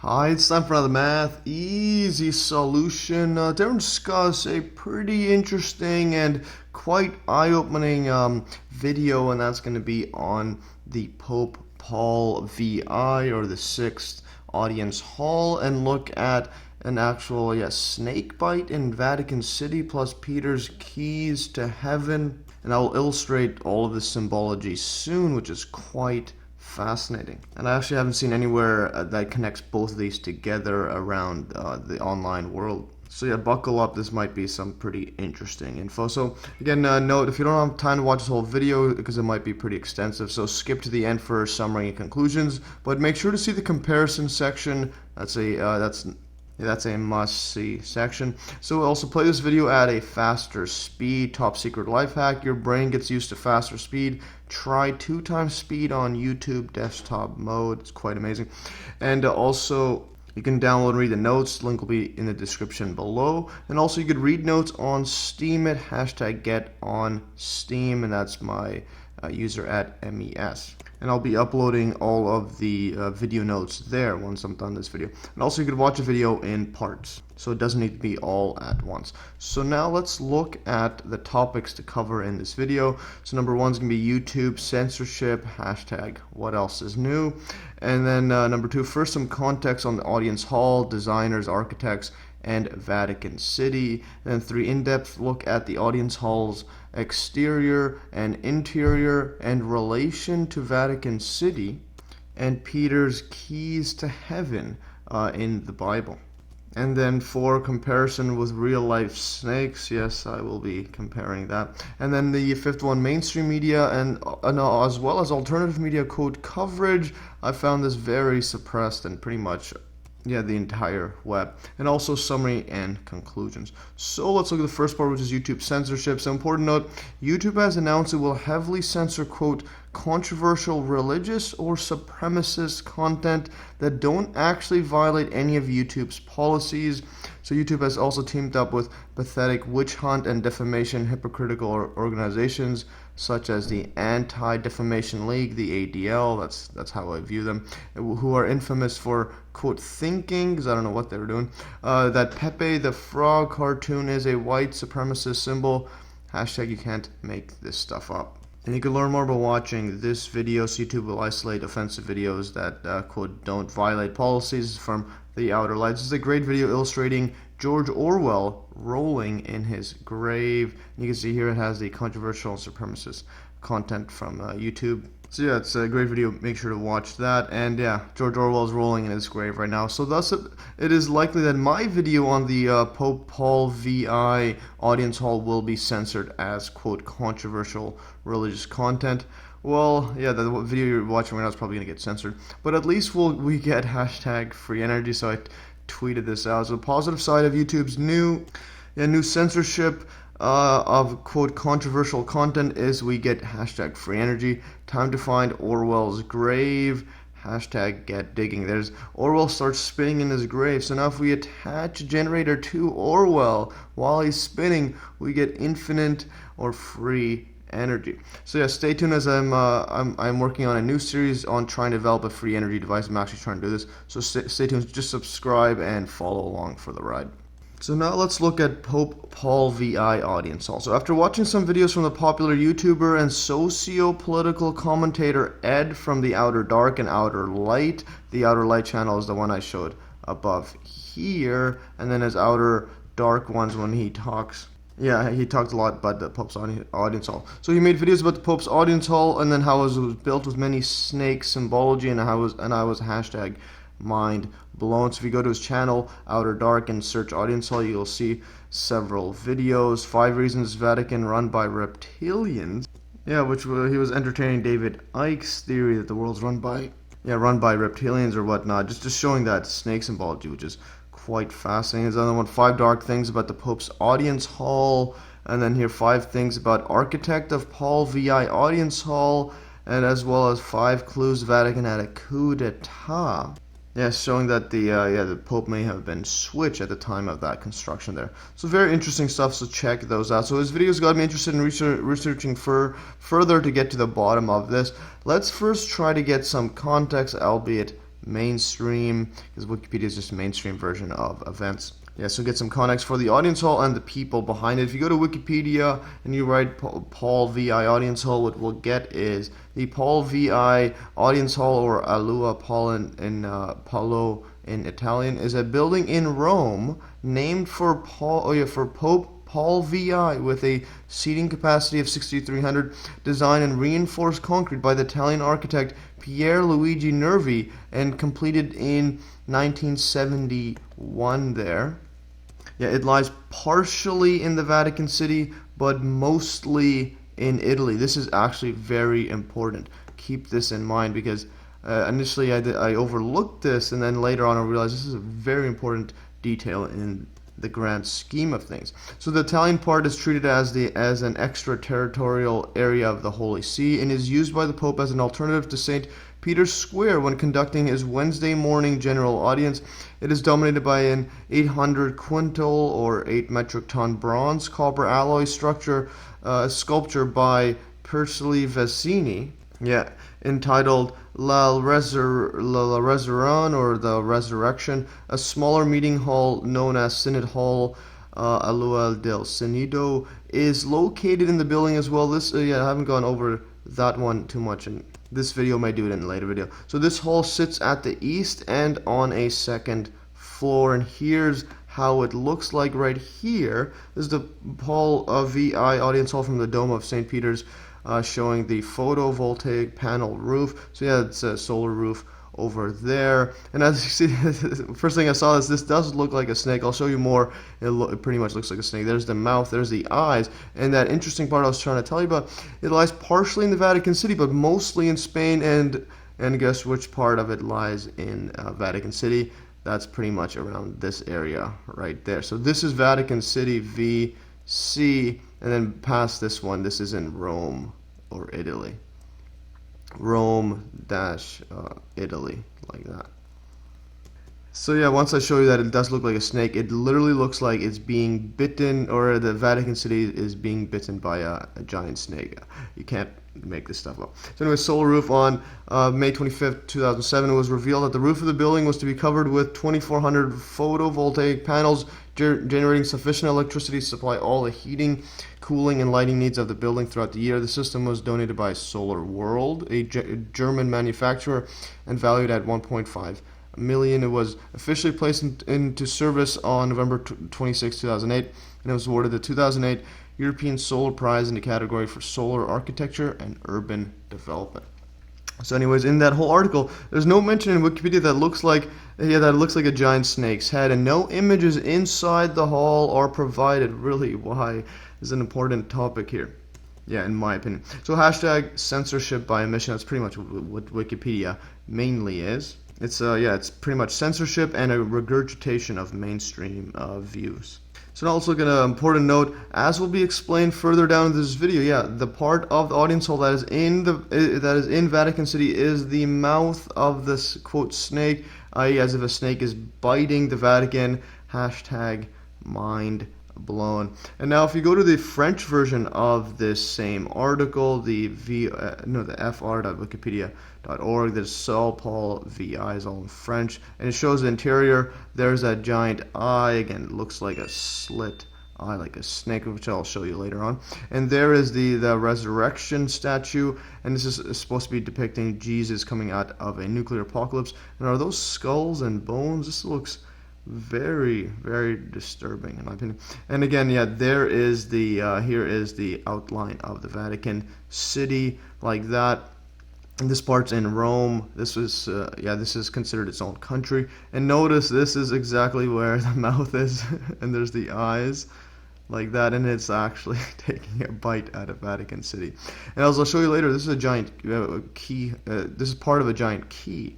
Hi, it's time for another math easy solution. Today we're discuss a pretty interesting and quite eye-opening video, and that's going to be on the Pope Paul VI, or the Sixth Audience Hall, and look at an actual snake bite in Vatican City plus Peter's keys to heaven. And I'll illustrate all of this symbology soon, which is quite fascinating. And I actually haven't seen anywhere that connects both of these together around the online world. So yeah, buckle up, this might be some pretty interesting info. So again, note, if you don't have time to watch this whole video, because it might be pretty extensive, so skip to the end for summary and conclusions, but make sure to see the comparison section. That's a must-see section. So we'll also play this video at a faster speed. Top secret life hack: your brain gets used to faster speed. Try 2 times speed on YouTube desktop mode. It's quite amazing. And also, you can download and read the notes. Link will be in the description below. And also, you could read notes on Steam at #GetOnSteam, and that's my user at MES. And I'll be uploading all of the video notes there once I'm done this video. And also, you could watch a video in parts, so it doesn't need to be all at once. So now let's look at the topics to cover in this video. So number 1 is going to be YouTube censorship, #what else is new, and then number 2, first some context on the audience hall, designers, architects, and Vatican City. And then 3, in-depth look at the audience hall's exterior and interior and relation to Vatican City and Peter's keys to heaven in the Bible. And then 4, comparison with real life snakes. Yes, I will be comparing that. And then the 5th one, mainstream media and as well as alternative media coverage. I found this very suppressed and pretty much the entire web. And also summary and conclusions. So let's look at the first part, which is YouTube censorship. So important note, YouTube has announced it will heavily censor, quote, controversial religious or supremacist content that don't actually violate any of YouTube's policies. So YouTube has also teamed up with pathetic witch hunt and defamation hypocritical organizations such as the Anti-Defamation League, the ADL, that's how I view them, who are infamous for, quote, thinking, because I don't know what they were doing, that Pepe the Frog cartoon is a white supremacist symbol. #you can't make this stuff up. And you can learn more by watching this video. So YouTube will isolate offensive videos that, quote, don't violate policies from the outer lights. This is a great video illustrating George Orwell rolling in his grave. And you can see here it has the controversial and supremacist content from YouTube. So yeah, it's a great video. Make sure to watch that. And yeah, George Orwell is rolling in his grave right now. So thus it is likely that my video on the Pope Paul VI audience hall will be censored as, quote, controversial religious content. Well, yeah, the video you're watching right now is probably going to get censored. But at least we get #free energy. So I tweeted this out. So the positive side of YouTube's new censorship of, quote, controversial content is we get #free energy. Time to find Orwell's grave. #get digging. There's Orwell starts spinning in his grave. So now if we attach a generator to Orwell while he's spinning, we get infinite or free energy. So yeah, stay tuned, as I'm working on a new series on trying to develop a free energy device. I'm actually trying to do this. So stay tuned. Just subscribe and follow along for the ride. So now let's look at Pope Paul VI audience hall. So after watching some videos from the popular YouTuber and socio-political commentator Ed from the Outer Dark and Outer Light, the Outer Light channel is the one I showed above here, and then his Outer Dark ones when he talks. Yeah, he talked a lot about the Pope's audience hall. So he made videos about the Pope's audience hall, and then how it was built with many snake symbology, and I was mind blown. So if you go to his channel, Outer Dark, and search audience hall, you'll see several videos. 5 reasons Vatican run by reptilians. Yeah, which he was entertaining David Icke's theory that the world's run by reptilians or whatnot. Just showing that snake symbology, which is quite fascinating. There's another one, 5 dark things about the Pope's audience hall, and then here 5 things about architect of Paul VI audience hall, and as well as 5 clues Vatican had a coup d'etat. Yeah, showing that the Pope may have been switched at the time of that construction there. So very interesting stuff, so check those out. So his videos got me interested in researching further to get to the bottom of this. Let's first try to get some context, albeit mainstream, because Wikipedia is just a mainstream version of events. Yeah, so get some context for the audience hall and the people behind it. If you go to Wikipedia and you write Paul VI Audience Hall, what we'll get is the Paul VI Audience Hall, or Alua Paolo in Italian, is a building in Rome named for Pope Paul VI, with a seating capacity of 6,300, designed in reinforced concrete by the Italian architect Pier Luigi Nervi, and completed in 1971 there. Yeah, it lies partially in the Vatican City, but mostly in Italy. This is actually very important. Keep this in mind, because initially I overlooked this, and then later on I realized this is a very important detail in the grand scheme of things. So the Italian part is treated as an extraterritorial area of the Holy See, and is used by the Pope as an alternative to St. Peter's Square when conducting his Wednesday morning general audience. It is dominated by an 800 quintal or 8 metric ton bronze copper alloy sculpture by Persili Vecini, entitled La Resurrezione, or the Resurrection. A smaller meeting hall known as Synod Hall Alua del Sinido is located in the building as well. This I haven't gone over that one too much, and this video may do it in a later video. So this hall sits at the east end on a second floor, and here's how it looks like right here. This is the Paul VI Audience Hall from the Dome of St. Peter's, showing the photovoltaic panel roof. So yeah, it's a solar roof over there. And as you see, first thing I saw is this does look like a snake. I'll show you more. It pretty much looks like a snake. There's the mouth, there's the eyes, and that interesting part I was trying to tell you about, it lies partially in the Vatican City, but mostly in Spain. And guess which part of it lies in Vatican City? That's pretty much around this area right there. So this is Vatican City, VC, and then past this one, this is in Rome, or Italy. Rome dash Italy, like that. So yeah, once I show you that it does look like a snake, it literally looks like it's being bitten, or the Vatican City is being bitten by a giant snake. You can't make this stuff up. So anyway, solar roof. On May 25th, 2007, it was revealed that the roof of the building was to be covered with 2,400 photovoltaic panels, generating sufficient electricity to supply all the heating, cooling, and lighting needs of the building throughout the year. The system was donated by Solar World, a German manufacturer, and valued at 1.5 million. It was officially placed into service on November 26, 2008, and it was awarded the 2008 European Solar Prize in the category for solar architecture and urban development. So anyways, in that whole article, there's no mention in Wikipedia that looks like a giant snake's head, and no images inside the hall are provided. Really, why? Is an important topic here. Yeah, in my opinion. So hashtag censorship by omission. That's pretty much what Wikipedia mainly is. It's it's pretty much censorship and a regurgitation of mainstream views. So now let's look at an important note, as will be explained further down in this video. The part of the audience hall that is in Vatican City is the mouth of this quote snake, i.e., as if a snake is biting the Vatican. Hashtag mind blown. And now if you go to the French version of this same article, the fr.wikipedia.org, there's Saul Paul VI is all in French, and it shows the interior. There's that giant eye. Again, it looks like a slit eye, like a snake, which I'll show you later on. And there is the resurrection statue, and this is supposed to be depicting Jesus coming out of a nuclear apocalypse. And are those skulls and bones? This looks very, very disturbing in my opinion. And again, there is the here is the outline of the Vatican City, like that. And this part's in Rome. This is this is considered its own country. And notice this is exactly where the mouth is, and there's the eyes, like that, and it's actually taking a bite out of Vatican City. And as I'll show you later, this is a giant key. This is part of a giant key.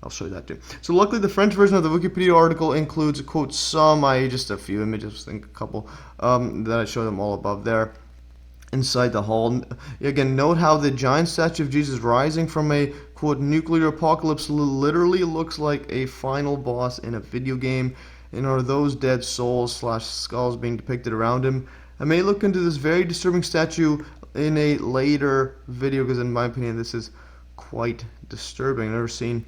I'll show you that too. So luckily the French version of the Wikipedia article includes, quote, just a few images, I think a couple, that I show them all above there. Inside the hall, again, note how the giant statue of Jesus rising from a, quote, nuclear apocalypse literally looks like a final boss in a video game. And are those dead souls / skulls being depicted around him? I may look into this very disturbing statue in a later video, because in my opinion this is quite disturbing. I've never seen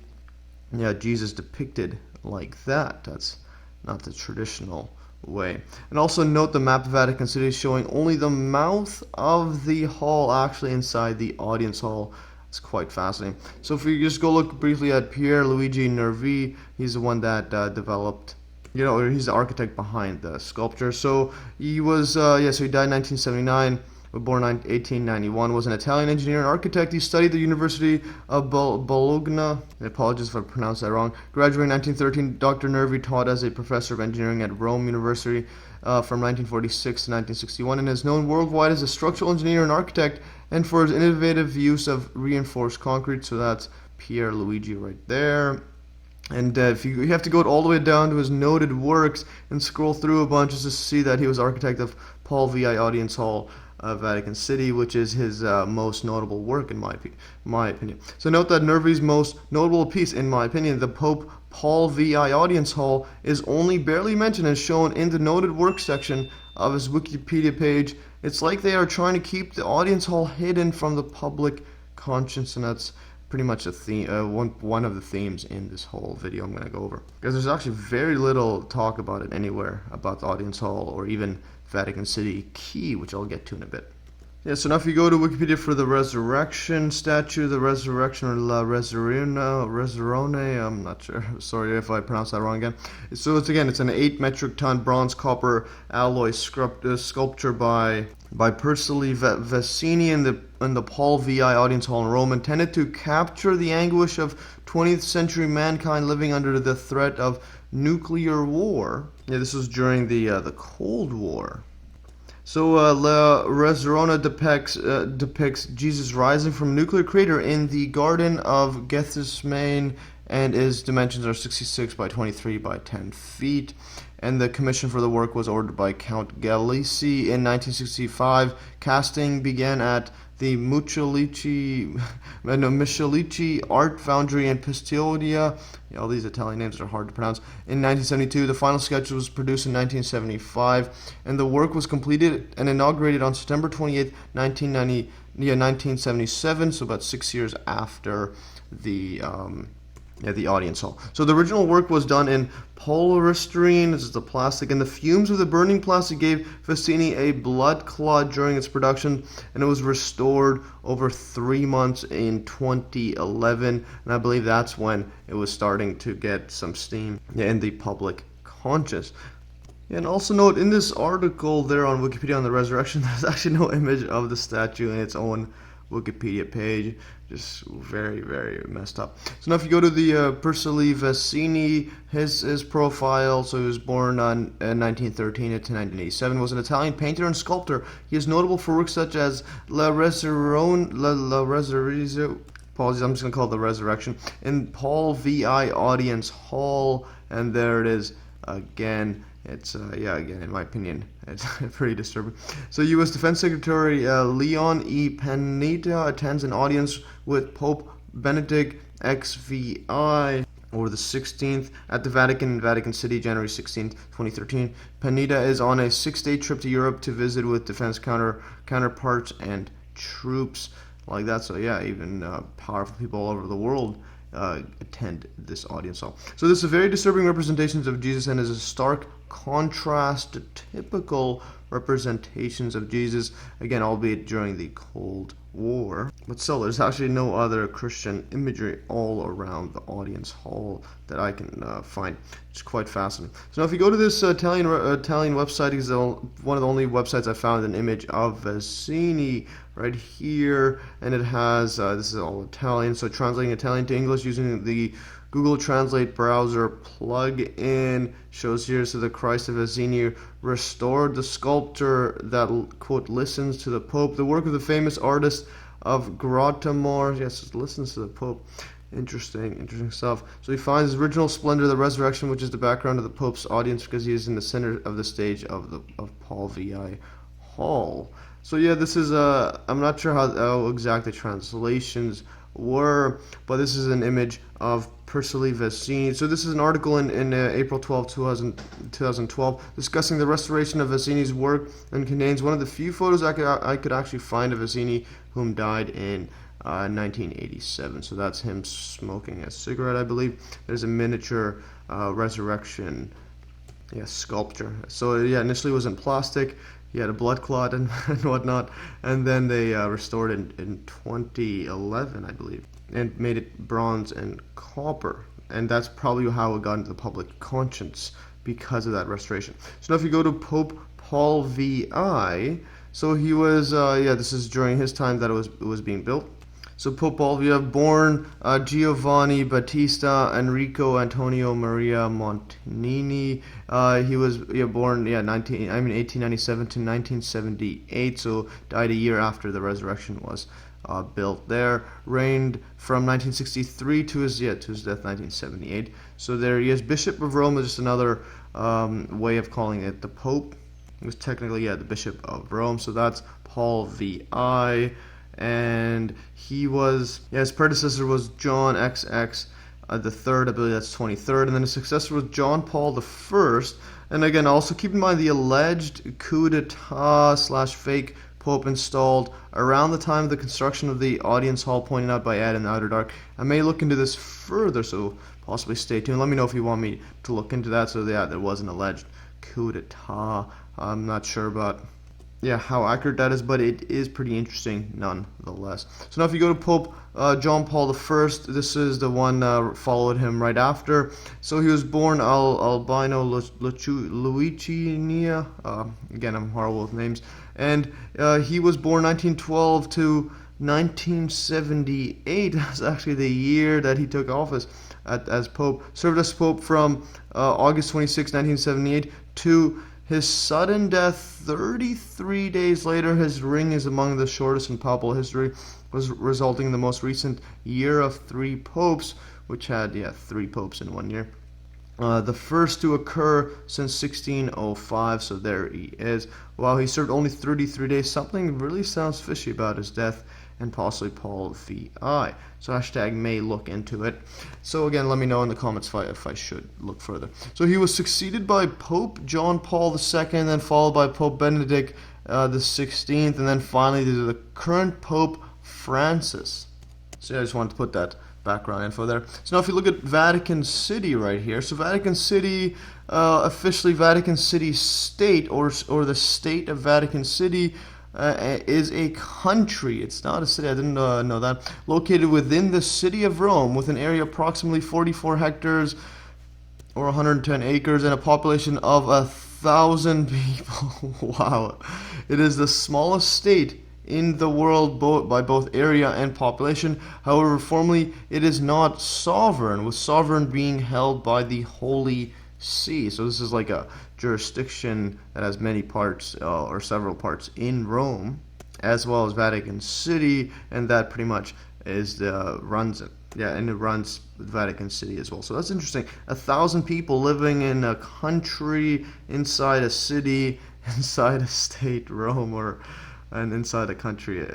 yeah, Jesus depicted like that. That's not the traditional way. And also note the map of Vatican City showing only the mouth of the hall actually inside the audience hall. It's quite fascinating. So if we just go look briefly at Pier Luigi Nervi, he's the one that developed, or he's the architect behind the sculpture. So he was, so he died in 1979. Born in 1891, was an Italian engineer and architect. He studied at the University of Bologna. I apologize if I pronounced that wrong. Graduated in 1913, Dr. Nervi taught as a professor of engineering at Rome University from 1946 to 1961 and is known worldwide as a structural engineer and architect and for his innovative use of reinforced concrete. So that's Pier Luigi right there. And if you have to go all the way down to his noted works and scroll through a bunch just to see that he was architect of Paul VI Audience Hall, Vatican City, which is his most notable work in my opinion. So note that Nervi's most notable piece, in my opinion, the Pope Paul VI Audience Hall, is only barely mentioned and shown in the noted work section of his Wikipedia page. It's like they are trying to keep the audience hall hidden from the public conscience, and that's pretty much a theme, one of the themes in this whole video I'm going to go over. Because there's actually very little talk about it anywhere, about the audience hall or even Vatican City Key, which I'll get to in a bit. Yeah, so now if you go to Wikipedia for the resurrection statue, the resurrection or La Resurrone, I'm not sure, sorry if I pronounced that wrong again. So it's an 8 metric ton bronze copper alloy sculpture by Persili Vecini in the Paul VI Audience Hall in Rome, intended to capture the anguish of 20th century mankind living under the threat of nuclear war. Yeah, this was during the Cold War. So La Resurrone depicts Jesus rising from a nuclear crater in the Garden of Gethsemane, and his dimensions are 66 by 23 by 10 feet. And the commission for the work was ordered by Count Gallici in 1965. Casting began at the Michelici Art Foundry in Pistoia. Yeah, all these Italian names are hard to pronounce. In 1972, the final sketch was produced in 1975, and the work was completed and inaugurated on September 28, 1977. So about 6 years after the audience hall. So the original work was done in polystyrene, this is the plastic, and the fumes of the burning plastic gave Vecini a blood clot during its production, and it was restored over 3 months in 2011, and I believe that's when it was starting to get some steam in the public conscious. And also note, in this article there on Wikipedia on the resurrection, there's actually no image of the statue in its own Wikipedia page. Just very, very messed up. So now if you go to the Persili Vecini, his profile, so he was born on 1913 to 1987, was an Italian painter and sculptor. He is notable for works such as La Resurrezione, apologies, I'm just going to call it The Resurrection, in Paul VI Audience Hall, and there it is again. It's, again, in my opinion, it's pretty disturbing. So U.S. Defense Secretary Leon E. Panetta attends an audience with Pope Benedict XVI over the 16th at the Vatican City, January 16th, 2013. Panetta is on a 6-day trip to Europe to visit with defense counterparts and troops like that. So yeah, even powerful people all over the world attend this audience hall. So this is very disturbing representations of Jesus and is a stark contrast to typical representations of Jesus, again, albeit during the Cold War. But still, there's actually no other Christian imagery all around the audience hall that I can find. It's quite fascinating. So now if you go to this Italian website, it's one of the only websites I found an image of Vecini right here, and it has, this is all Italian, so translating Italian to English using the Google Translate browser plug-in shows here, so the Christ of Vecini restored the sculpture that, quote, listens to the Pope. The work of the famous artist of Grottamore, yes, it listens to the Pope. Interesting stuff. So he finds his original splendor, the resurrection, which is the background of the Pope's audience because he is in the center of the stage of Paul VI Hall. So yeah, this is I'm not sure how exact the translations were, but this is an image of Persili Vecini. So this is an article in April 12, 2012 discussing the restoration of Vecini's work and contains one of the few photos I could actually find of Vecini, whom died in 1987. So that's him smoking a cigarette, I believe. There's a miniature resurrection sculpture. So yeah, initially it was in plastic. He had a blood clot and whatnot, and then they restored it in 2011, I believe, and made it bronze and copper. And that's probably how it got into the public conscience, because of that restoration. So now if you go to Pope Paul VI, so he was, this is during his time that it was being built. So Pope Paul VI, born Giovanni Battista Enrico Antonio Maria Montanini. He was born 1897 to 1978. So died a year after the resurrection was built there. Reigned from 1963 to his death 1978. So there he is. Bishop of Rome is just another way of calling it the Pope. It was technically the Bishop of Rome. So that's Paul VI. And he was, his predecessor was John XX the third, I believe that's 23rd, and then his successor was John Paul the First. And again, also keep in mind the alleged coup d'etat / fake pope installed around the time of the construction of the audience hall pointed out by Ed in the Outer Dark. I may look into this further, so possibly stay tuned. Let me know if you want me to look into that. So there was an alleged coup d'etat. I'm not sure about how accurate that is, but it is pretty interesting nonetheless. So now if you go to Pope John Paul I, this is the one followed him right after. So he was born Albino Luigi. Again, I'm horrible with names. And he was born 1912 to 1978. That's actually the year that he took office as Pope. Served as Pope from August 26, 1978 to his sudden death 33 days later. His reign is among the shortest in papal history, resulting in the most recent year of 3 popes, which had 3 popes in 1 year. The first to occur since 1605, so there he is. While he served only 33 days, something really sounds fishy about his death, and possibly Paul VI. So hashtag may look into it. So again, let me know in the comments if I should look further. So he was succeeded by Pope John Paul II, then followed by Pope Benedict the 16th, and then finally the current Pope Francis. So I just wanted to put that background info there. So now if you look at Vatican City right here, so Vatican City, officially Vatican City State, or the State of Vatican City, is a country. It's not a city. I didn't know that. Located within the city of Rome, with an area approximately 44 hectares or 110 acres and a population of 1,000 people. Wow. It is the smallest state in the world by both area and population. However, formally it is not sovereign, with sovereign being held by the Holy See. So this is like a jurisdiction that has many parts or several parts in Rome, as well as Vatican City, and that pretty much runs it. And it runs Vatican City as well. So that's interesting. 1,000 people living in a country, inside a city, inside a state, Rome, and inside a country.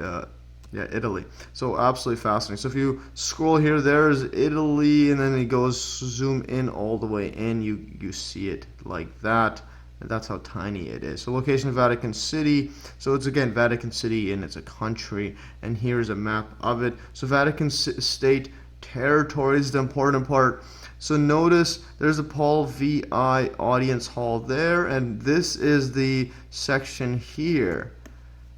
Italy. So absolutely fascinating. So if you scroll here, there's Italy, and then it goes zoom in all the way in. You see it like that. And that's how tiny it is. So location of Vatican City. So it's again Vatican City, and it's a country. And here's a map of it. So Vatican State territory is the important part. So notice there's a Paul VI audience hall there, and this is the section here.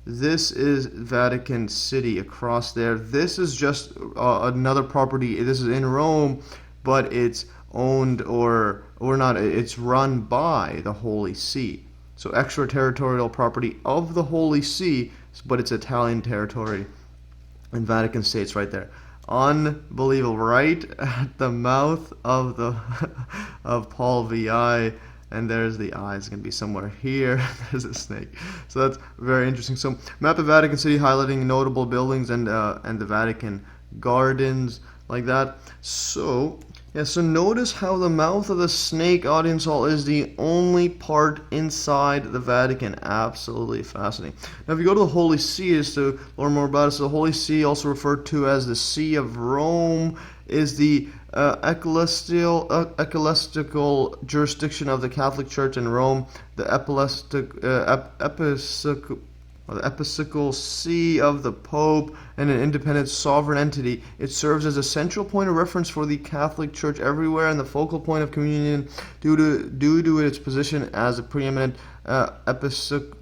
This is Vatican City across there. This is just another property. This is in Rome, but it's owned or not. It's run by the Holy See. So extraterritorial property of the Holy See, but it's Italian territory. And Vatican State's right there. Unbelievable. Right at the mouth of of Paul VI. And there's the eye. It's going to be somewhere here. There's a snake. So that's very interesting. So map of Vatican City highlighting notable buildings and the Vatican gardens like that. So so notice how the mouth of the snake audience hall is the only part inside the Vatican. Absolutely fascinating. Now if you go to the Holy See, is to learn more about it. So the Holy See, also referred to as the See of Rome, is the ecclesiastical jurisdiction of the Catholic Church in Rome. The episcopal or the episcopal see of the Pope, and an independent sovereign entity. It serves as a central point of reference for the Catholic Church everywhere and the focal point of communion due to its position as a preeminent episcopal,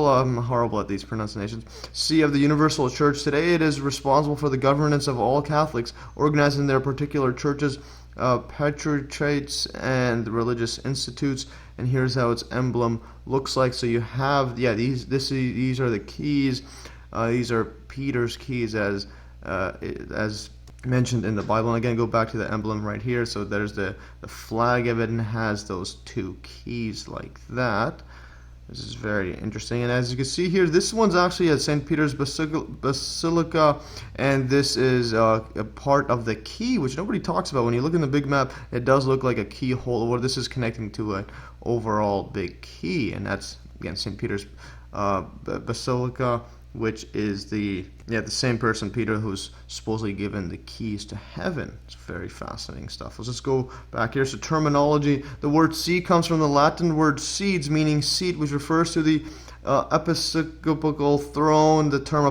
I'm horrible at these pronunciations, see of the universal church. Today it is responsible for the governance of all Catholics, organizing their particular churches, patriarchates, and religious institutes. And here's how its emblem looks like. So you have, these are the keys. These are Peter's keys as mentioned in the Bible. And again, go back to the emblem right here. So there's the flag of it, and has those two keys like that. This is very interesting. And as you can see here, this one's actually at St. Peter's Basilica, and this is a part of the key, which nobody talks about. When you look in the big map, it does look like a keyhole, or this is connecting to an overall big key, and that's, again, St. Peter's Basilica, which is the same person, Peter, who's supposedly given the keys to heaven. It's very fascinating stuff. Let's just go back here. So terminology. The word see comes from the Latin word sedes, meaning seat, which refers to the episcopal throne. The term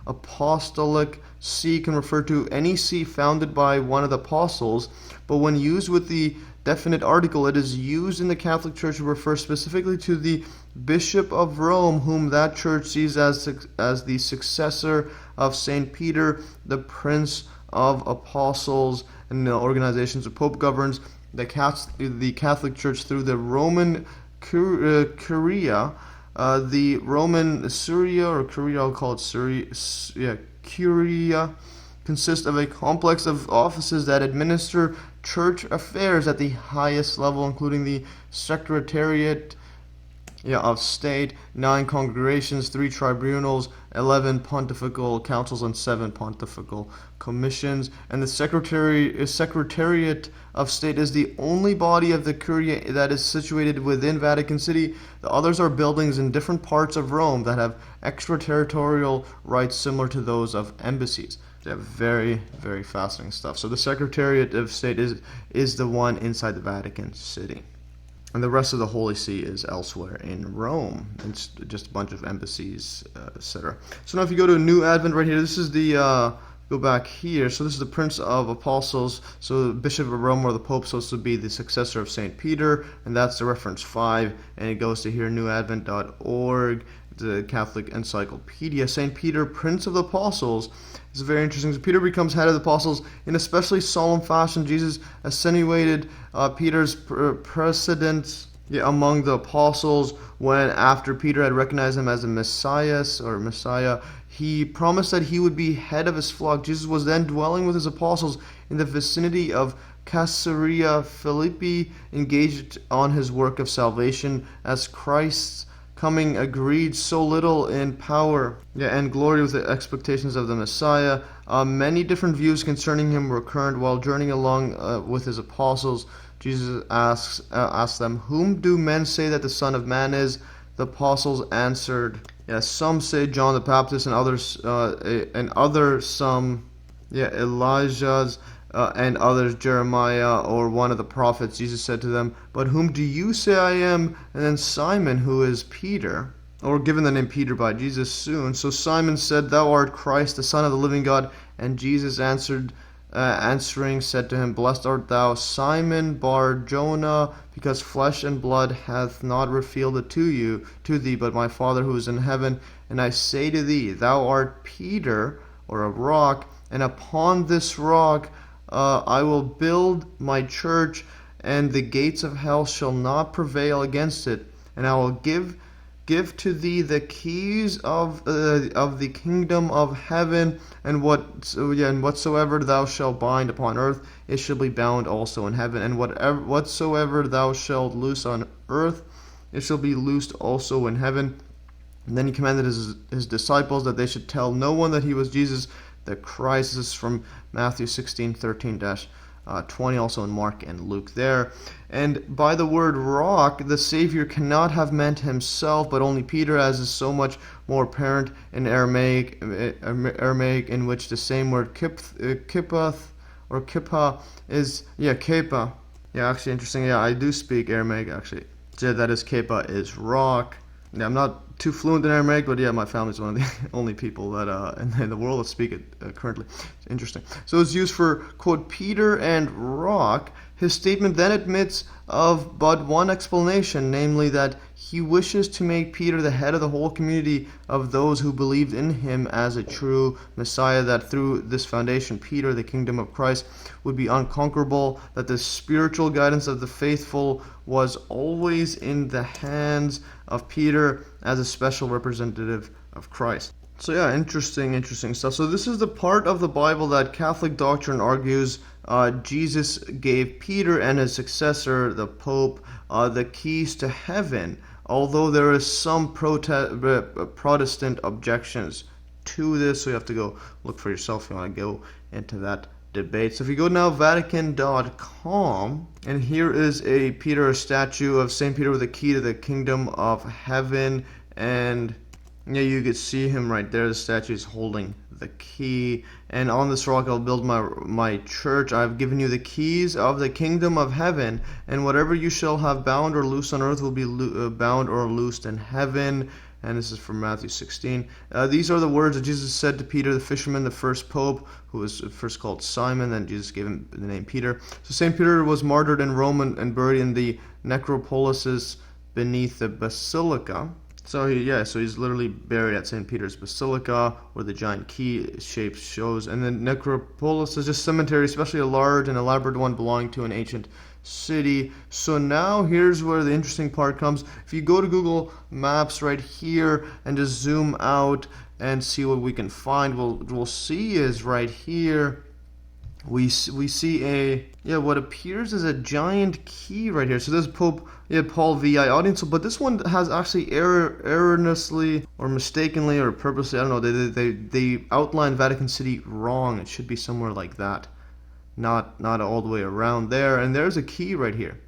apostolic see can refer to any see founded by one of the apostles, but when used with the definite article, it is used in the Catholic Church to refer specifically to the Bishop of Rome, whom that church sees as the successor of St. Peter, the Prince of Apostles, and the organizations the Pope governs the Catholic Church through the Roman Curia, the Roman Syria, or Curia, I'll call it Curia, consists of a complex of offices that administer church affairs at the highest level, including the Secretariat of State, 9 congregations, 3 tribunals, 11 pontifical councils, and 7 pontifical commissions. And the Secretariat of State is the only body of the Curia that is situated within Vatican City. The others are buildings in different parts of Rome that have extraterritorial rights similar to those of embassies. They have very, very fascinating stuff. So the Secretariat of State is the one inside the Vatican City. And the rest of the Holy See is elsewhere in Rome. It's just a bunch of embassies, etc. So now if you go to a New Advent right here, this is the, go back here. So this is the Prince of Apostles. So the Bishop of Rome, or the Pope, supposed to be the successor of St. Peter. And that's the reference 5. And it goes to here, newadvent.org, the Catholic Encyclopedia. St. Peter, Prince of the Apostles. It's very interesting. So Peter becomes head of the apostles in especially solemn fashion. Jesus accentuated Peter's precedence among the apostles when, after Peter had recognized him as a Messiah, he promised that he would be head of his flock. Jesus was then dwelling with his apostles in the vicinity of Caesarea Philippi, engaged on his work of salvation as Christ's coming agreed so little in power and glory with the expectations of the Messiah. Many different views concerning him were current. While journeying along with his apostles, Jesus asked them, "Whom do men say that the Son of Man is?" The apostles answered, some say John the Baptist, and others Elijah's, and others Jeremiah, or one of the prophets. Jesus said to them, "But whom do you say I am?" And then Simon, who is Peter, or given the name Peter by Jesus soon. So Simon said, "Thou art Christ, the Son of the living God." And Jesus answering said to him, "Blessed art thou, Simon Bar-Jonah, because flesh and blood hath not revealed it to thee, but my Father who is in heaven. And I say to thee, thou art Peter," or a rock, "and upon this rock I will build my church, and the gates of hell shall not prevail against it. And I will give to thee the keys of the kingdom of heaven, and whatsoever thou shalt bind upon earth, it shall be bound also in heaven. And whatsoever thou shalt loose on earth, it shall be loosed also in heaven." And then he commanded his disciples that they should tell no one that he was Jesus the Christ. This is from Matthew 16:13-20, also in Mark and Luke there. And by the word rock, the Savior cannot have meant himself, but only Peter, as is so much more apparent in Aramaic, in which the same word kippah is kepa. Actually interesting. I do speak Aramaic actually. So that is kepa is rock. Yeah, I'm not too fluent in Aramaic, but yeah, my family's one of the only people that in the world that speak it currently. Interesting. So it's used for, quote, Peter and rock. His statement then admits of but one explanation, namely that he wishes to make Peter the head of the whole community of those who believed in him as a true Messiah, that through this foundation, Peter, the kingdom of Christ, would be unconquerable, that the spiritual guidance of the faithful was always in the hands of Peter as a special representative of Christ. So yeah, interesting stuff. So this is the part of the Bible that Catholic doctrine argues Jesus gave Peter and his successor, the Pope, the keys to heaven, although there is some Protestant objections to this, so you have to go look for yourself if you want to go into that debate. So if you go now Vatican.com, and here is a statue of St. Peter with a key to the kingdom of heaven, and yeah, you could see him right there. The statue is holding the key. And on this rock I'll build my church. I've given you the keys of the kingdom of heaven, and whatever you shall have bound or loosed on earth will be bound or loosed in heaven. And this is from Matthew 16. These are the words that Jesus said to Peter, the fisherman, the first pope, who was first called Simon. Then Jesus gave him the name Peter. So St. Peter was martyred in Rome and buried in the necropolises beneath the Basilica. So he's literally buried at St. Peter's Basilica, where the giant key shape shows. And then necropolis is just cemetery, especially a large and elaborate one belonging to an ancient city. So now here's where the interesting part comes. If you go to Google Maps right here and just zoom out and see what we can find, we'll see is right here. We see what appears as a giant key right here. So this Pope Paul VI audience, but this one has actually erroneously or mistakenly or purposely, I don't know, they outlined Vatican City wrong. It should be somewhere like that, not all the way around there. And there's a key right here.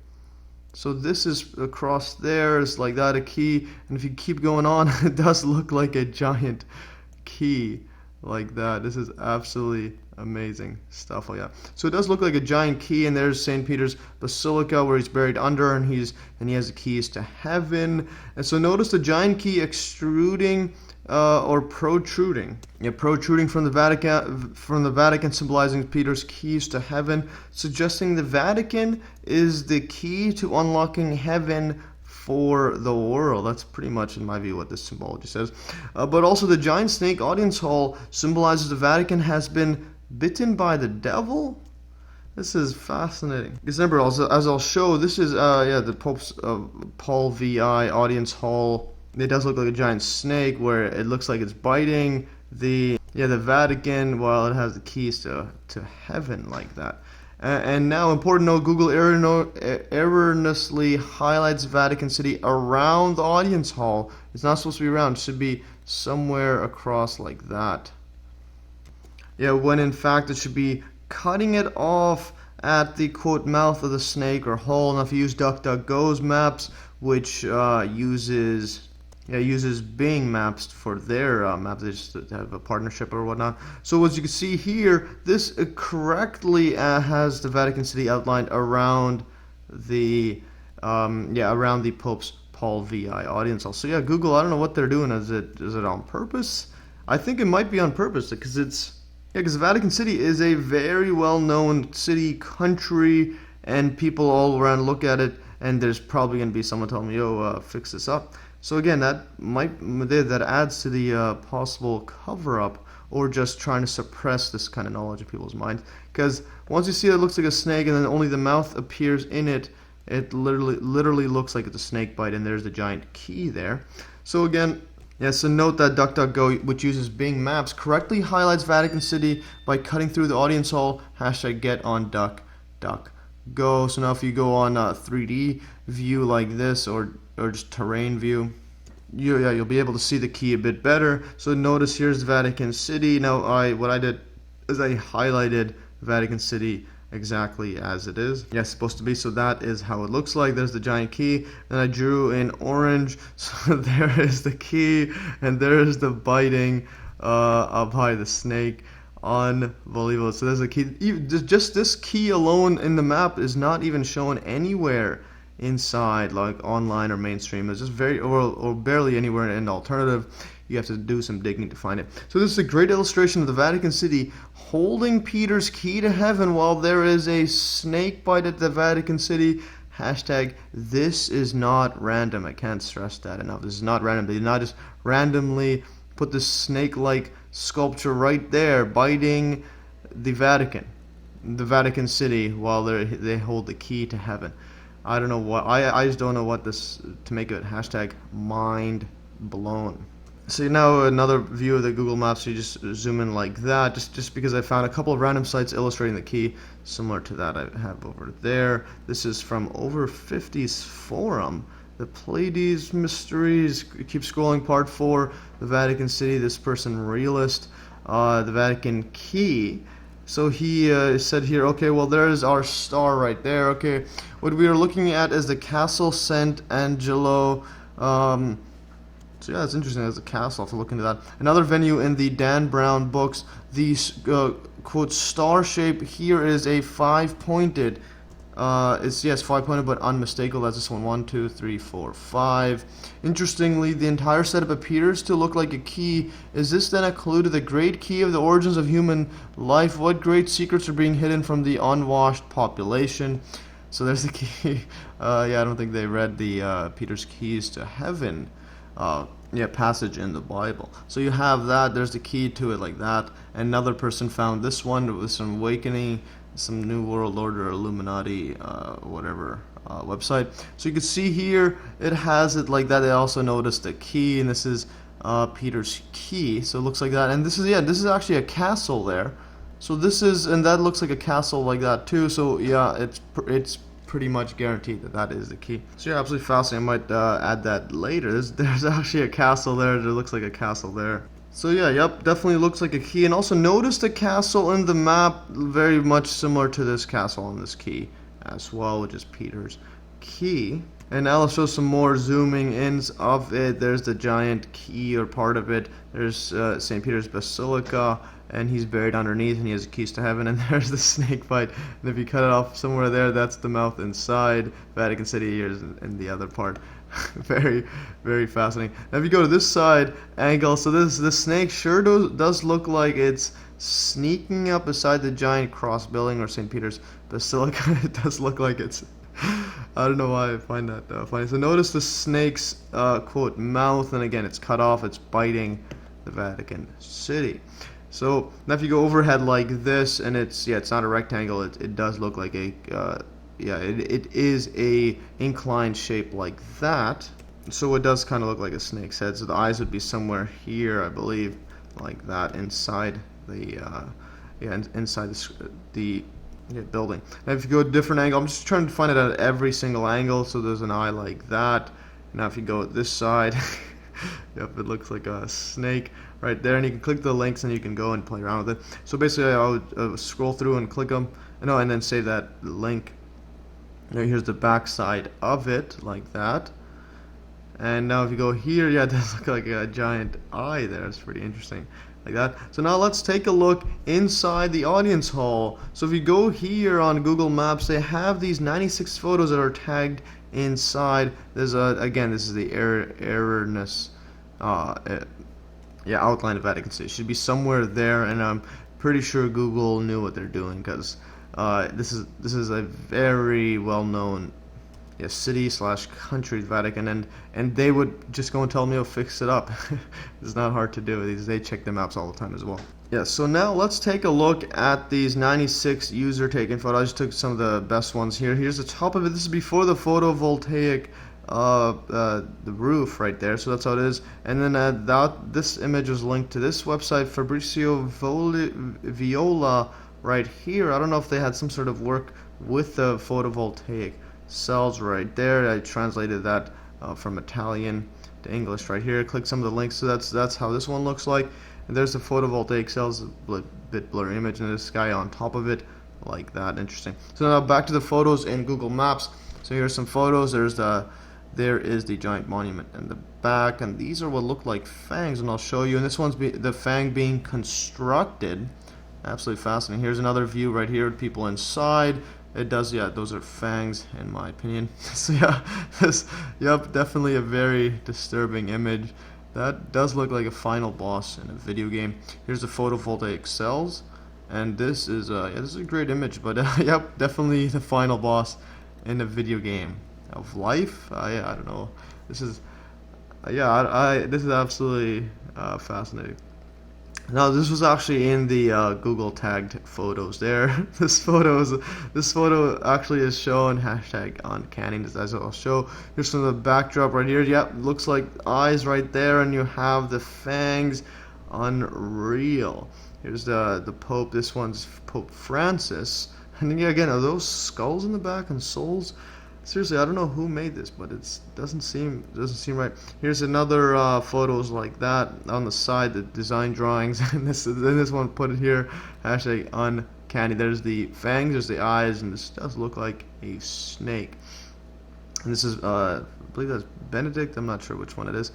So this is across there, it's like that, a key, and if you keep going on, it does look like a giant key like that. This is absolutely amazing stuff like that. So it does look like a giant key, and there's St. Peter's Basilica where he's buried under, and he has the keys to heaven. And so notice the giant key extruding or protruding. Protruding from the Vatican, symbolizing Peter's keys to heaven, suggesting the Vatican is the key to unlocking heaven for the world. That's pretty much, in my view, what this symbology says. But also the giant snake audience hall symbolizes the Vatican has been bitten by the devil. This is fascinating. Because remember, as I'll show, this is the Pope's Paul VI audience hall. It does look like a giant snake where it looks like it's biting the Vatican while it has the keys to heaven like that. And now, important note, Google erroneously highlights Vatican City around the audience hall. It's not supposed to be around. It should be somewhere across like that. When in fact it should be cutting it off at the, quote, mouth of the snake or hole. Now if you use DuckDuckGo's maps, which uses Bing Maps for their maps, they just have a partnership or whatnot. So as you can see here, this correctly has the Vatican City outlined around the around the Pope's Paul VI audience hall. So Google, I don't know what they're doing. Is it on purpose? I think it might be on purpose because because Vatican City is a very well-known city, country, and people all around look at it, and there's probably going to be someone telling me, fix this up. So again, that adds to the possible cover-up or just trying to suppress this kind of knowledge in people's minds. Because once you see it looks like a snake and then only the mouth appears in it, it literally looks like it's a snake bite, and there's the giant key there. So again, so note that DuckDuckGo, which uses Bing Maps, correctly highlights Vatican City by cutting through the audience hall, #GetOnDuckDuckGo. So now if you go on 3D view like this or just terrain view, you'll be able to see the key a bit better. So notice here's Vatican City. Now what I did is I highlighted Vatican City exactly as it is. It's supposed to be. So that is how it looks like. There's the giant key. Then I drew in orange. So there is the key, and there is the biting up by the snake. Unbelievable. So there's a key. Just this key alone in the map is not even shown anywhere inside, like online or mainstream. It's just very, or barely anywhere in the alternative. You have to do some digging to find it. So this is a great illustration of the Vatican City holding Peter's key to heaven while there is a snake bite at the Vatican City. Hashtag, this is not random. I can't stress that enough. This is not random. They did not just randomly put this snake-like sculpture right there, biting the Vatican City, while they hold the key to heaven. I don't know what, I just don't know what this, to make it. Hashtag, mind blown. So now another view of the Google Maps, you just zoom in like that, just because I found a couple of random sites illustrating the key, similar to that I have over there. This is from Over 50's forum. The Pleiades Mysteries, keep scrolling, part 4, the Vatican City, this person realist, the Vatican Key. So he said here, okay, well, there's our star right there. Okay, what we are looking at is the Castle Sant'Angelo. So yeah, it's interesting. There's a castle. I'll have to look into that. Another venue in the Dan Brown books. The quote star shape here is a 5-pointed. It's 5-pointed, but unmistakable. That's this one. 1, 2, 3, 4, 5. Interestingly, the entire setup appears to look like a key. Is this then a clue to the great key of the origins of human life? What great secrets are being hidden from the unwashed population? So there's the key. I don't think they read the Peter's Keys to Heaven passage in the Bible. So you have that. There's the key to it like that. Another person found this one with some awakening, some New World Order, Illuminati, whatever website. So you can see here it has it like that. They also noticed the key, and this is Peter's key. So it looks like that. And this is actually a castle there. So this is, and that looks like a castle like that too. So yeah, it's pretty much guaranteed that is the key. So yeah, absolutely fascinating. I might add that later. There's actually a castle there. There looks like a castle there. So yeah, definitely looks like a key. And also notice the castle in the map, very much similar to this castle on this key as well, which is Peter's key. And now let's show some more zooming ins of it. There's the giant key, or part of it. There's St. Peter's Basilica, and he's buried underneath, and he has keys to heaven. And there's the snake bite. And if you cut it off somewhere there, that's the mouth inside. Vatican City here is in the other part. Very, very fascinating. Now if you go to this side angle, so this snake sure does look like it's sneaking up beside the giant cross building, or St. Peter's Basilica. It does look like it's... I don't know why I find that funny. So notice the snake's quote mouth, and again it's cut off. It's biting the Vatican City. So now if you go overhead like this, and it's not a rectangle. It does look like a it is a inclined shape like that. So it does kind of look like a snake's head. So the eyes would be somewhere here, I believe, like that, inside the inside the building. Now if you go a different angle, I'm just trying to find it at every single angle. So there's an eye like that. Now if you go at this side, yep, it looks like a snake right there. And you can click the links and you can go and play around with it. So basically I would scroll through and click them, and then save that link. Now here's the back side of it, like that. And now if you go here, it does look like a giant eye there. It's pretty interesting, like that. So now let's take a look inside the audience hall. So if you go here on Google Maps, they have these 96 photos that are tagged inside. There's again, this is the erroneous outline of Vatican City. It should be somewhere there, and I'm pretty sure Google knew what they're doing, because this is a very well-known city/country, Vatican, and they would just go and tell me, "Oh, fix it up." It's not hard to do. They check the maps all the time as well. So now let's take a look at these 96 user taken photos. I just took some of the best ones here. Here's the top of it. This is before the photovoltaic the roof right there, so that's how it is. And then this image was linked to this website, Fabrizio Viola, right here. I don't know if they had some sort of work with the photovoltaic cells right there. I translated that from Italian to English right here. Click some of the links. So that's how this one looks like. And there's the photovoltaic cells, a bit blurry image, and this guy on top of it, like that. Interesting. So now back to the photos in Google Maps. So here's some photos. There is the giant monument in the back, and these are what look like fangs, and I'll show you. And this one's the fang being constructed. Absolutely fascinating. Here's another view right here with people inside. It does, yeah, those are fangs in my opinion. So yeah, yep, definitely a very disturbing image. That does look like a final boss in a video game. Here's the photovoltaic cells, and this is yeah, this is a great image, but yep, definitely the final boss in a video game of life. Yeah, I don't know. This is yeah, this is absolutely fascinating. Now this was actually in the Google tagged photos there. This photo actually is shown hashtag uncanny, as I'll show. Here's some of the backdrop right here. Yep, looks like eyes right there, and you have the fangs. Unreal. Here's the Pope. This one's Pope Francis. And then, yeah, again, are those skulls in the back and souls? Seriously, I don't know who made this, but it doesn't seem right. Here's another photos like that on the side, the design drawings, and this one put it here, hashtag uncanny. There's the fangs, there's the eyes, and this does look like a snake. And this is I believe that's Benedict. I'm not sure which one it is.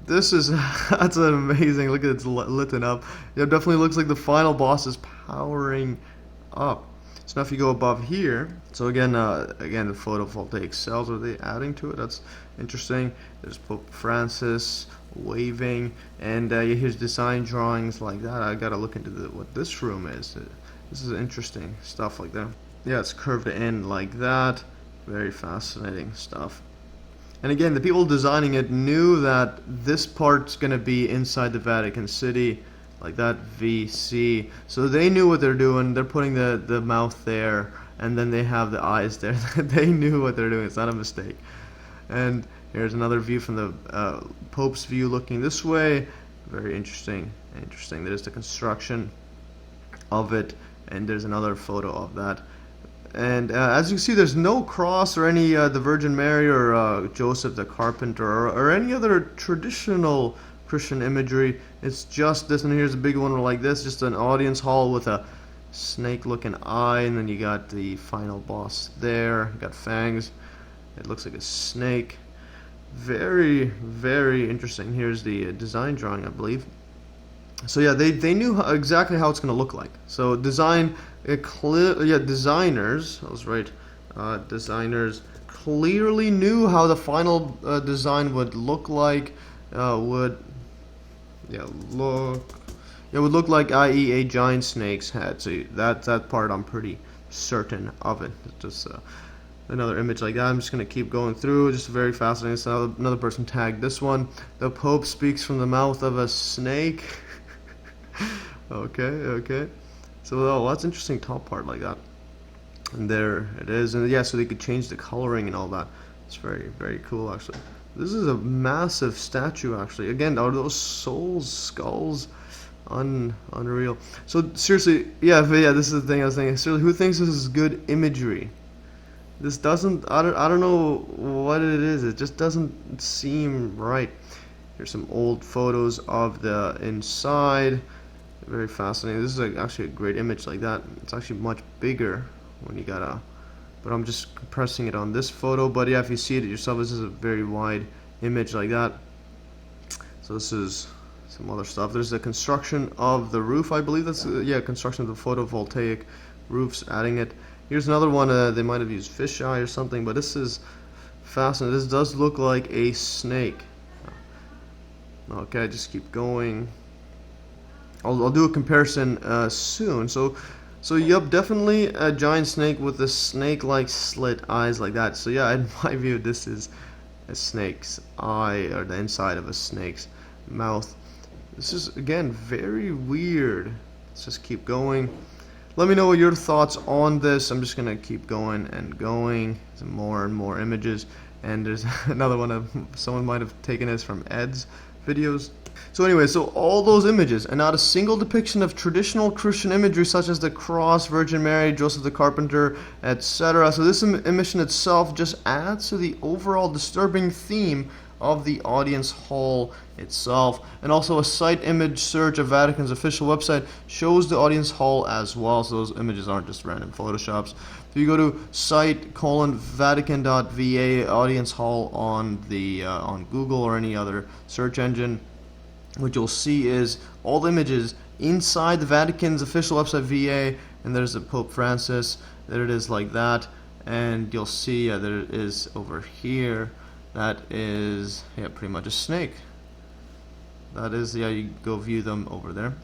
This is that's an amazing. Look at it's lit up. It definitely looks like the final boss is powering up. So now if you go above here, so again the photovoltaic cells, are they adding to it? That's interesting. There's Pope Francis waving, and here's design drawings like that. I gotta look into what this room is. This is interesting stuff like that. Yeah, it's curved in like that. Very fascinating stuff. And again, the people designing it knew that this part's gonna be inside the Vatican City. Like that, VC. So they knew what they're doing. They're putting the mouth there, and then they have the eyes there. They knew what they're doing. It's not a mistake. And here's another view from the Pope's view looking this way. Very interesting. Interesting. There's the construction of it, and there's another photo of that. And as you can see, there's no cross or any the Virgin Mary or Joseph the Carpenter or any other traditional Christian imagery. It's just this, and here's a big one like this, just an audience hall with a snake-looking eye, and then you got the final boss there. You got fangs. It looks like a snake. Very, very interesting. Here's the design drawing, I believe. So yeah, they knew exactly how it's going to look like. So designers, I was right. Designers clearly knew how the final design would look like. Would look like, i.e., a giant snake's head. So that part I'm pretty certain of it. It's just another image like that. I'm just gonna keep going through. Just very fascinating. So another person tagged this one. The Pope speaks from the mouth of a snake. Okay. So that's interesting. Top part like that. And there it is. And yeah, so they could change the coloring and all that. It's very, very cool actually. This is a massive statue, actually. Again, are those souls, skulls? Unreal. So, seriously, yeah, this is the thing I was thinking. Seriously, who thinks this is good imagery? This doesn't, I don't know what it is. It just doesn't seem right. Here's some old photos of the inside. Very fascinating. This is actually a great image like that. It's actually much bigger when you got but I'm just compressing it on this photo. But yeah, if you see it yourself, this is a very wide image like that. So this is some other stuff. There's the construction of the roof, I believe that's construction of the photovoltaic roofs, adding it. Here's another one. They might have used fisheye or something, but this is fascinating. This does look like a snake. Okay, just keep going. I'll do a comparison soon. So yep, definitely a giant snake with the snake-like slit eyes like that. So yeah, in my view, this is a snake's eye, or the inside of a snake's mouth. This is, again, very weird. Let's just keep going. Let me know what your thoughts on this. I'm just going to keep going and going. Some more and more images. And there's another one someone might have taken this from Ed's videos. So anyway, so all those images, and not a single depiction of traditional Christian imagery such as the cross, Virgin Mary, Joseph the Carpenter, etc. So this emission itself just adds to the overall disturbing theme of the audience hall itself. And also a site image search of Vatican's official website shows the audience hall as well, so those images aren't just random photoshops. If you go to site:vatican.va audience hall on the on Google or any other search engine, what you'll see is all the images inside the Vatican's official website VA and there's the Pope Francis. There it is like that, and you'll see there it is over here. That is pretty much a snake. That is you go view them over there.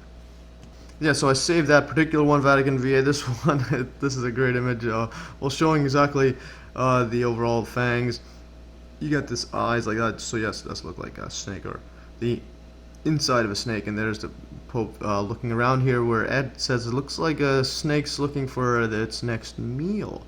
So I saved that particular one, Vatican VA. This one, this is a great image. Well, showing exactly the overall fangs. You got this eyes like that. So yes, it does look like a snake, or the inside of a snake. And there's the Pope looking around here, where Ed says it looks like a snake's looking for its next meal.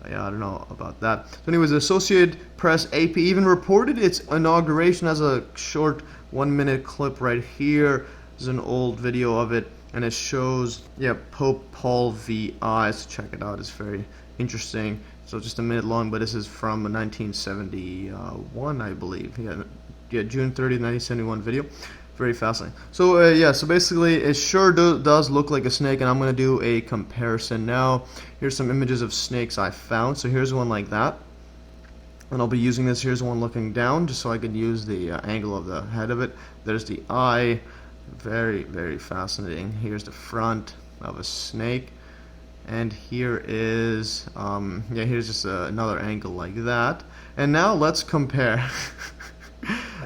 I don't know about that. So anyways, the Associated Press, AP, even reported its inauguration as a short 1-minute clip right here. There's an old video of it, and it shows Pope Paul VI. So check it out, it's very interesting. So just a minute long, but this is from 1971, I believe. June 30th, 1971 video. Very fascinating. So so basically it sure does look like a snake, and I'm going to do a comparison now. Here's some images of snakes I found. So here's one like that, and I'll be using this. Here's one looking down, just so I can use the angle of the head of it. There's the eye. Very, very fascinating. Here's the front of a snake, and here is here's just another angle like that. And now let's compare.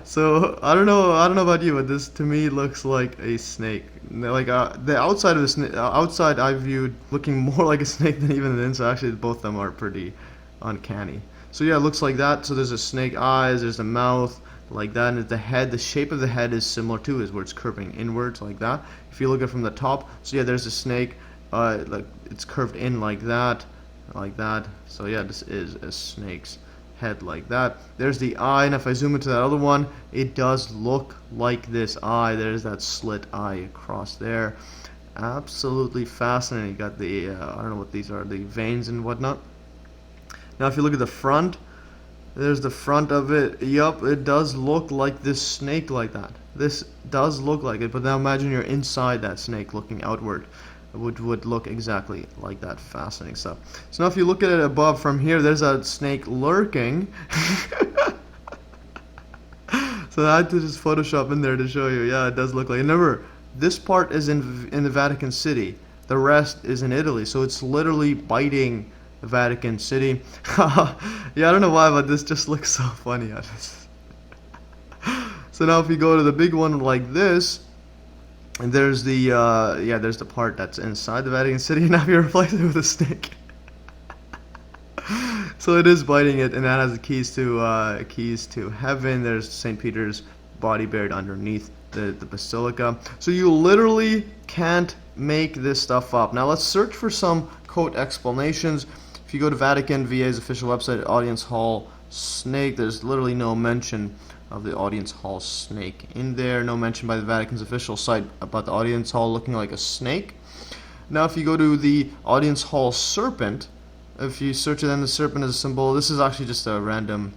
So I don't know about you, but this to me looks like a snake. Like the outside of the snake, outside I viewed looking more like a snake than even the inside. Actually, both of them are pretty uncanny. So yeah, it looks like that. So there's a snake eyes, there's the mouth like that, and the head, the shape of the head is similar too, is where it's curving inwards like that. If you look at it from the top, so yeah, there's a snake, like it's curved in like that. So yeah, this is a snake's head like that. There's the eye, and if I zoom into that other one, it does look like this eye. There's that slit eye across there. Absolutely fascinating. You got the I don't know what these are, the veins and whatnot. Now if you look at the front, there's the front of it. Yup, it does look like this snake like that. This does look like it, but now imagine you're inside that snake looking outward. Would look exactly like that. Fascinating stuff. So now if you look at it above from here, there's a snake lurking. So I had to just Photoshop in there to show you. Yeah, it does look like it. Remember, this part is in the Vatican City. The rest is in Italy. So it's literally biting the Vatican City. Yeah, I don't know why, but this just looks so funny. So now if you go to the big one like this, and there's the there's the part that's inside the Vatican City, and now you replace it with a snake. So it is biting it, and that has the keys to heaven. There's St. Peter's body buried underneath the Basilica. So you literally can't make this stuff up. Now let's search for some quote explanations. If you go to Vatican VA's official website, Audience Hall snake, there's literally no mention of the Audience Hall snake in there. No mention by the Vatican's official site about the Audience Hall looking like a snake. Now if you go to the Audience Hall Serpent, if you search it, then the serpent is a symbol. This is actually just a random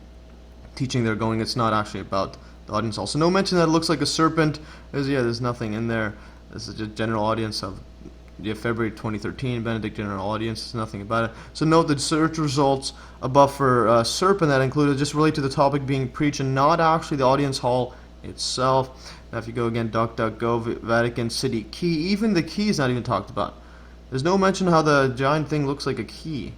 teaching they're going. It's not actually about the Audience Hall. So no mention that it looks like a serpent. There's nothing in there. This is just general audience of February 2013, Benedict General Audience. There's nothing about it. So note the search results above for Serpent that included just relate to the topic being preached and not actually the audience hall itself. Now if you go again, DuckDuckGo, Vatican City key, even the key is not even talked about. There's no mention how the giant thing looks like a key.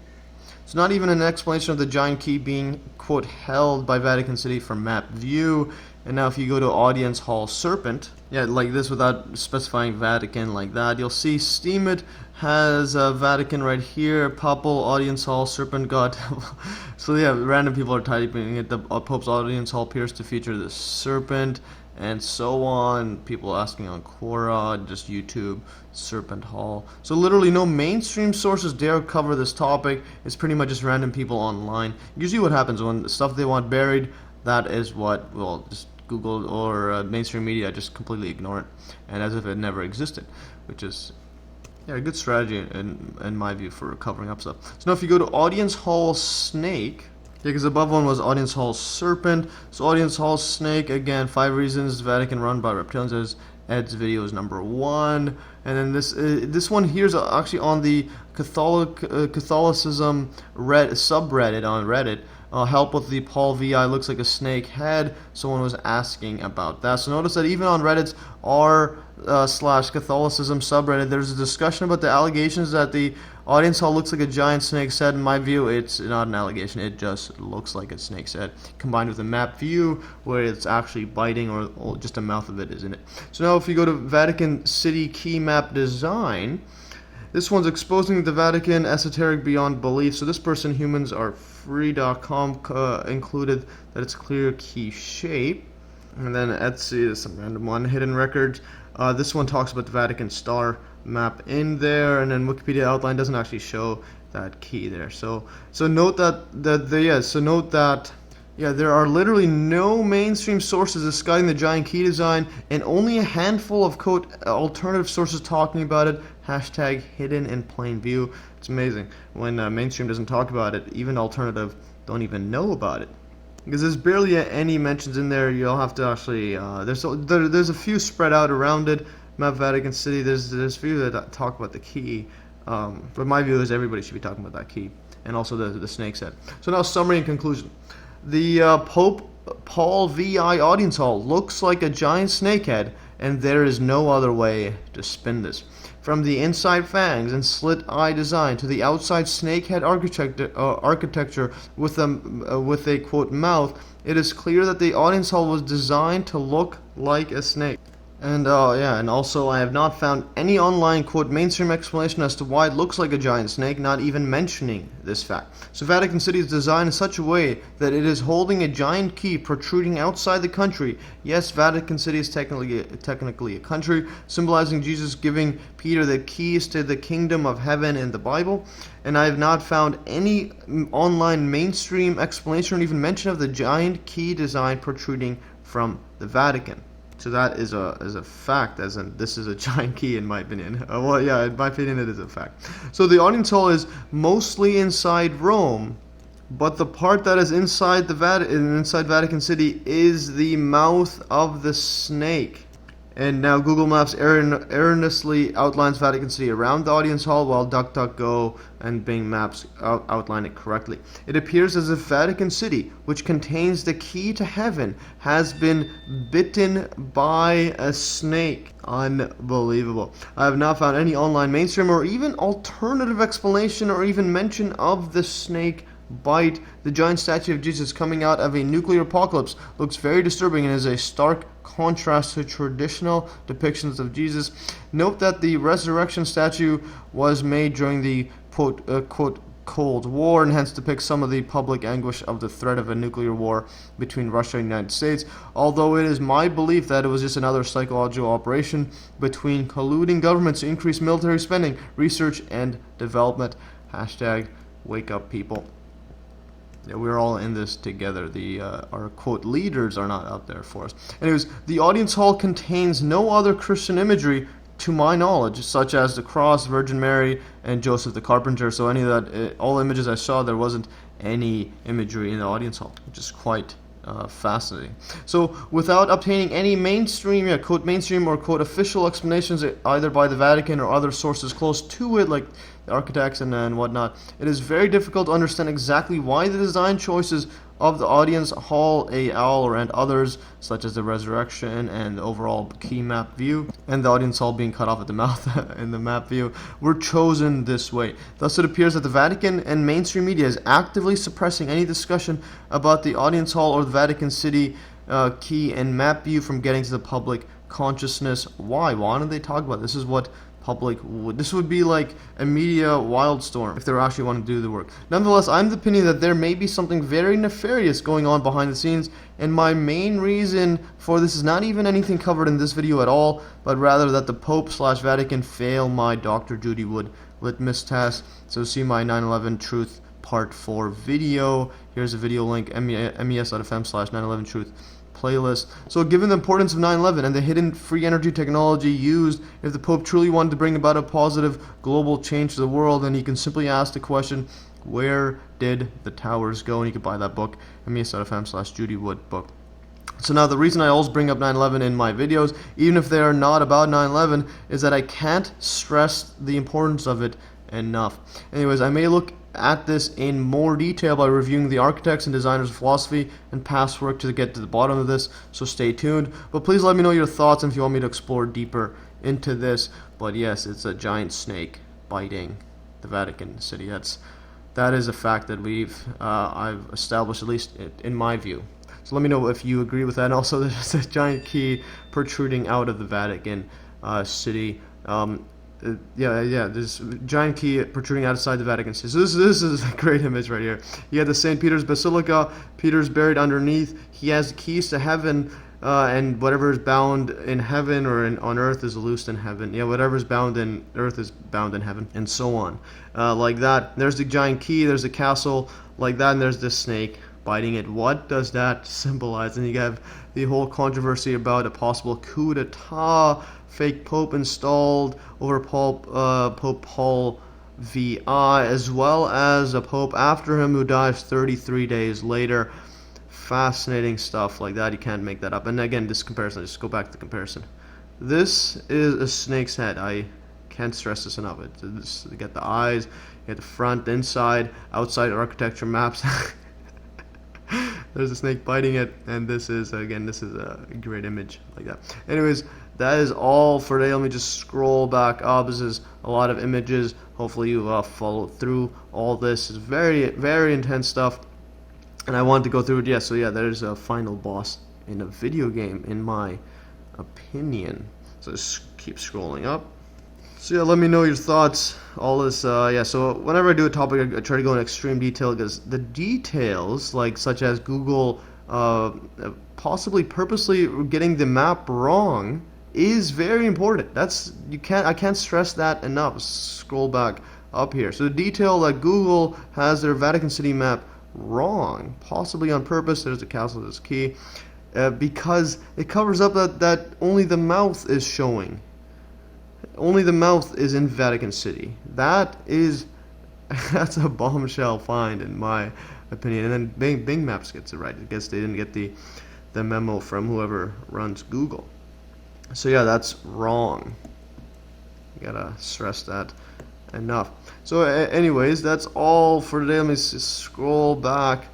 It's not even an explanation of the giant key being, quote, held by Vatican City for map view. And now if you go to Audience Hall Serpent, like this without specifying Vatican like that, you'll see Steemit has Vatican right here, Papal Audience Hall Serpent God. So yeah, random people are typing it. The Pope's Audience Hall appears to feature the serpent, and so on. People asking on Quora, just YouTube, Serpent Hall. So literally no mainstream sources dare cover this topic. It's pretty much just random people online. Usually what happens when the stuff they want buried, that is what, well, just Google or mainstream media just completely ignore it, and as if it never existed, which is a good strategy in my view for covering up stuff. So now if you go to Audience Hall Snake, because above one was Audience Hall Serpent, so Audience Hall Snake, again, 5 reasons Vatican run by reptilians, as Ed's video is number 1, And then this one here is actually on the Catholicism subreddit on Reddit. Help with the Paul VI looks like a snake head. Someone was asking about that. So notice that even on Reddit's r/Catholicism subreddit, there's a discussion about the allegations that the audience hall looks like a giant snake's head. In my view, it's not an allegation. It just looks like a snake's head, combined with a map view where it's actually biting, or just a mouth of it is in it. So now if you go to Vatican City key map design, this one's exposing the Vatican esoteric beyond belief. So this person, humansareFree.com, included that it's clear key shape. And then Etsy is some random one, hidden records. This one talks about the Vatican star map in there, and then Wikipedia outline doesn't actually show that key there. So note that there are literally no mainstream sources discussing the giant key design, and only a handful of quote alternative sources talking about it. Hashtag hidden in plain view. It's amazing when mainstream doesn't talk about it. Even alternative don't even know about it, because there's barely any mentions in there. You'll have to actually there's a few spread out around it. Map Vatican City. There's a few that talk about the key, but my view is everybody should be talking about that key, and also the snake's head. So now summary and conclusion. The Pope Paul VI audience hall looks like a giant snake head, and there is no other way to spin this. From the inside fangs and slit eye design to the outside snakehead architecture with a quote mouth, it is clear that the audience hall was designed to look like a snake. And and also I have not found any online quote mainstream explanation as to why it looks like a giant snake, not even mentioning this fact. So Vatican City is designed in such a way that it is holding a giant key protruding outside the country. Yes, Vatican City is technically a country, symbolizing Jesus giving Peter the keys to the kingdom of heaven in the Bible. And I have not found any online mainstream explanation or even mention of the giant key design protruding from the Vatican. So that is a fact, as in this is a giant key in my opinion. In my opinion it is a fact. So the audience hall is mostly inside Rome, but the part that is inside inside Vatican City is the mouth of the snake. And now Google Maps erroneously outlines Vatican City around the audience hall, while DuckDuckGo and Bing Maps outline it correctly. It appears as if Vatican City, which contains the key to heaven, has been bitten by a snake. Unbelievable. I have not found any online mainstream or even alternative explanation or even mention of the snake bite. The giant statue of Jesus coming out of a nuclear apocalypse looks very disturbing and is a stark contrast to traditional depictions of Jesus. Note that the resurrection statue was made during the quote Cold War, and hence depicts some of the public anguish of the threat of a nuclear war between Russia and the United States, although it is my belief that it was just another psychological operation between colluding governments to increase military spending, research, and development. Hashtag wake up, people. Yeah, we're all in this together. Our quote leaders are not out there for us. Anyways, the audience hall contains no other Christian imagery to my knowledge, such as the cross, Virgin Mary, and Joseph the Carpenter. So any of that, all images I saw, there wasn't any imagery in the audience hall, which is quite fascinating. So without obtaining any mainstream, quote mainstream or quote official explanations either by the Vatican or other sources close to it, like the architects and whatnot, it is very difficult to understand exactly why the design choices of the audience hall, and others, such as the resurrection and the overall key map view, and the audience hall being cut off at the mouth in the map view, were chosen this way. Thus it appears that the Vatican and mainstream media is actively suppressing any discussion about the audience hall or the Vatican City key and map view from getting to the public consciousness. Why don't they talk about this? This is what this would be like a media wildstorm if they actually want to do the work. Nonetheless, I'm the opinion that there may be something very nefarious going on behind the scenes, and my main reason for this is not even anything covered in this video at all, but rather that the Pope/Vatican fail my Dr. Judy Wood litmus test. So see my 9/11 Truth Part 4 video. Here's a video link, mes.fm/9/11truth playlist. So given the importance of 9/11 and the hidden free energy technology used, if the Pope truly wanted to bring about a positive global change to the world, then he can simply ask the question, where did the towers go? And you can buy that book, mes.fm/judywood book. So now the reason I always bring up 9/11 in my videos, even if they are not about 9/11, is that I can't stress the importance of it enough. Anyways, I may look at this in more detail by reviewing the architects and designers of philosophy and past work to get to the bottom of this, so stay tuned. But please let me know your thoughts and if you want me to explore deeper into this. But yes, it's a giant snake biting the Vatican City. That is a fact that I've established, at least in my view. So let me know if you agree with that. And also, there's a giant key protruding out of the Vatican City. There's a giant key protruding outside the Vatican City. So this is a great image right here. You have the St. Peter's Basilica. Peter's buried underneath. He has the keys to heaven, and whatever is bound in heaven or on earth is loosed in heaven. Yeah, whatever is bound in earth is bound in heaven, and so on. Like that. There's the giant key. There's the castle. Like that, and there's this snake biting it. What does that symbolize? And you have the whole controversy about a possible coup d'etat, fake pope installed over Pope Paul VI, as well as a pope after him who dies 33 days later. Fascinating stuff like that. You can't make that up. And again, this comparison, just go back to the comparison. This is a snake's head. I can't stress this enough. You get the eyes, you get the front, the inside, outside architecture maps. There's a snake biting it, and this is a great image like that. Anyways, that is all for today. Let me just scroll back up. This is a lot of images. Hopefully you followed through all this. It's very, very intense stuff, and I wanted to go through it. So there's a final boss in a video game, in my opinion. So just keep scrolling up. So let me know your thoughts. All this, so whenever I do a topic, I try to go in extreme detail, because the details, such as Google possibly purposely getting the map wrong, is very important. I can't stress that enough. Scroll back up here. So the detail that Google has their Vatican City map wrong, possibly on purpose. There's the castle, there's the key, because it covers up that only the mouth is showing. Only the mouth is in Vatican City. That's a bombshell find, in my opinion. And then Bing Maps gets it right. I guess they didn't get the memo from whoever runs Google. So that's wrong. You gotta stress that enough. So anyways, that's all for today. Let me scroll back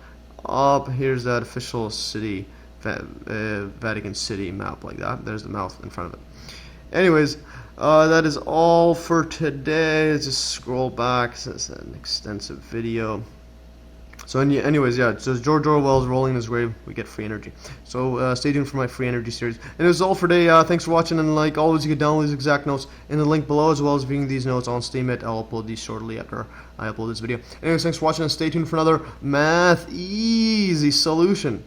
up. Here's that official city, Vatican City map like that. There's the mouth in front of it. Anyways, that is all for today. Let's just scroll back. It's an extensive video. So anyways, so George Orwell's rolling in his grave. We get free energy. So stay tuned for my free energy series. And it was all for today. Thanks for watching. And like always, you can download these exact notes in the link below, as well as viewing these notes on Steemit. I'll upload these shortly after I upload this video. Anyways, thanks for watching, and stay tuned for another math easy solution.